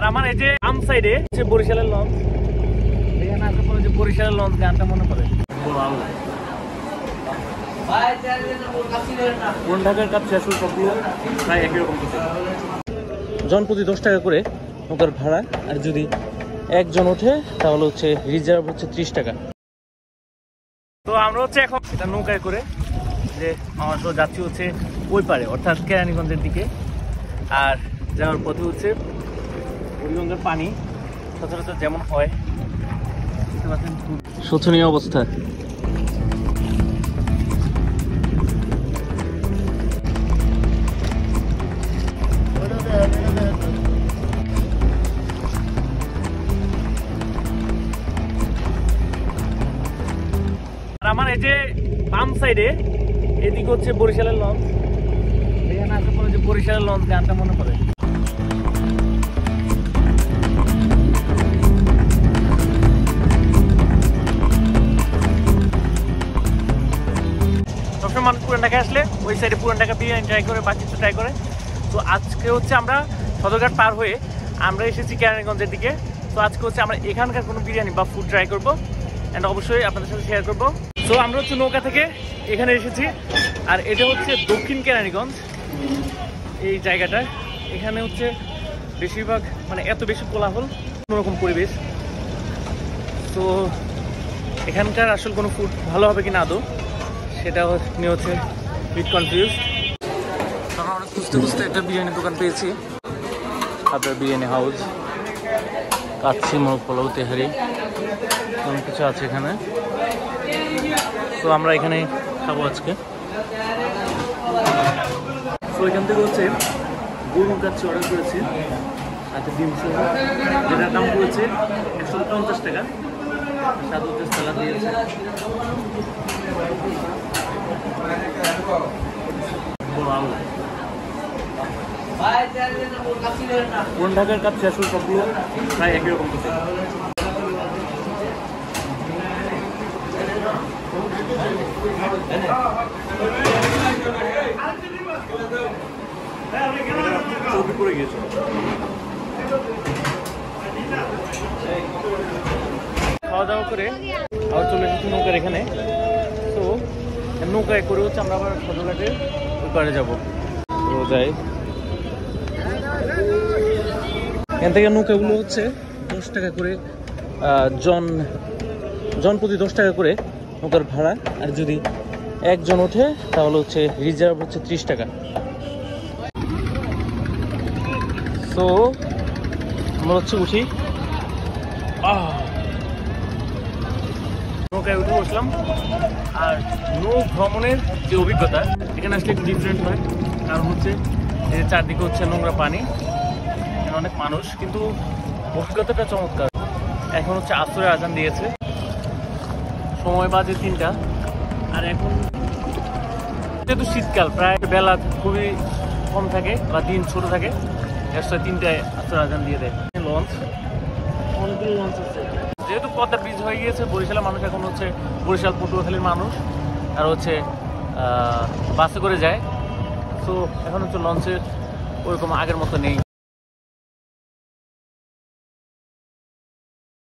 আর আমার এই যে আম সাইডে হচ্ছে বরিশালের লঞ্চ, এখানে আসার পরে যে বরিশালের লঞ্চ গানটা মনে পড়ে। পুরান ঢাকার কাছে আসল সবগুলো প্রায় একই রকম কিছু। জনপ্রতি 10 টাকা করে নৌকার ভাড়া, আর যদি একজন ওঠে তাহলে হচ্ছে রিজার্ভ হচ্ছে 30 টাকা। তো আমরা হচ্ছে এখন এটা নৌকায় করে যে আমার তো যাচ্ছি হচ্ছে ওই পারে, অর্থাৎ কেরানীগঞ্জের দিকে। আর যাওয়ার পথে হচ্ছে বুড়িগঙ্গার পানি সচরাচর যেমন হয়, শোচনীয় অবস্থা। আমার এই যে বাম সাইডে এদিকে হচ্ছে বরিশালের লঞ্চ, এখানে আসার পরে যে বরিশালের লঞ্চ গানটা মনে পড়ে। সবসময় মানুষ পুরান ঢাকায় আসলে ওই সাইডে পুরান ঢাকা বিরিয়ানি ট্রাই করে বা কিছু ট্রাই করে। তো আজকে হচ্ছে আমরা সদরঘাট পার হয়ে আমরা এসেছি কেরানীগঞ্জের দিকে। তো আজকে হচ্ছে আমরা এখানকার কোনো বিরিয়ানি বা ফুড ট্রাই করবো, অ্যান্ড অবশ্যই আপনাদের সাথে শেয়ার করবো। তো আমরা হচ্ছে নৌকা থেকে এখানে এসেছি, আর এটা হচ্ছে দক্ষিণ কেরানীগঞ্জ। এই জায়গাটা এখানে হচ্ছে বেশিরভাগ মানে এত বেশি কোলাহল, অন্যরকম পরিবেশ। তো এখানকার আসল কোনো ফুড ভালো হবে কি না আদৌ সেটা নিয়ে হচ্ছে বিট কনফিউজ। আমরা অনেক খুঁজতে খুঁজতে একটা বিরিয়ানির দোকান পেয়েছি, আপনার বিরিয়ানি হাউস, কাচ্চি, মোরগ পোলাও, তেহারি, অনেক কিছু আছে এখানে। তো আমরা এখানে খাবো আজকে। তো এখান থেকে হচ্ছে গরুর কাচ্চি অর্ডার করেছি, সাথে ডিম সহ, যেটার দাম পড়েছে 150 টাকা। সাথে হচ্ছে সালাদ দিয়েছে। পুরান ঢাকার কাছে আসলে সবগুলো প্রায় একই রকম কিছু। পড়ে গিয়েছে। খাওয়া দাওয়া করে আবার চলে এসেছি নৌকার এখানে। তো নৌকায় করে হচ্ছে আমরা আবার সদরঘাটের ওই পারে যাবো। তো যাই, এখান থেকে নৌকাগুলো হচ্ছে 10 টাকা করে জন প্রতি 10 টাকা করে নৌকার ভাড়া, আর যদি একজন ওঠে তাহলে হচ্ছে রিজার্ভ হচ্ছে 30 টাকা। তো আমরা হচ্ছে উঠি, নৌকায় উঠে বসলাম। আর নৌ ভ্রমণের যে অভিজ্ঞতা এখানে আসলে একটু ডিফারেন্ট হয়, কারণ হচ্ছে যে চারদিকে হচ্ছে নোংরা পানি, অনেক মানুষ, কিন্তু অভিজ্ঞতাটা চমৎকার। এখন হচ্ছে আসরের আজান দিয়েছে, সময় বাজে 3টা। আর এখন যেহেতু শীতকাল, প্রায় বেলা খুবই কম থাকে বা দিন ছোট থাকে, 3টায় আসরের আজান দিয়ে দেয়। লঞ্চ, অনেকগুলো লঞ্চ আছে। যেহেতু পদ্মা ব্রিজ হয়ে গিয়েছে, বরিশালের মানুষ এখন হচ্ছে বরিশাল পটুয়াখালীর মানুষ আর হচ্ছে বাসে করে যায়। তো এখন হচ্ছে লঞ্চের ওইরকম আগের মতো নেই।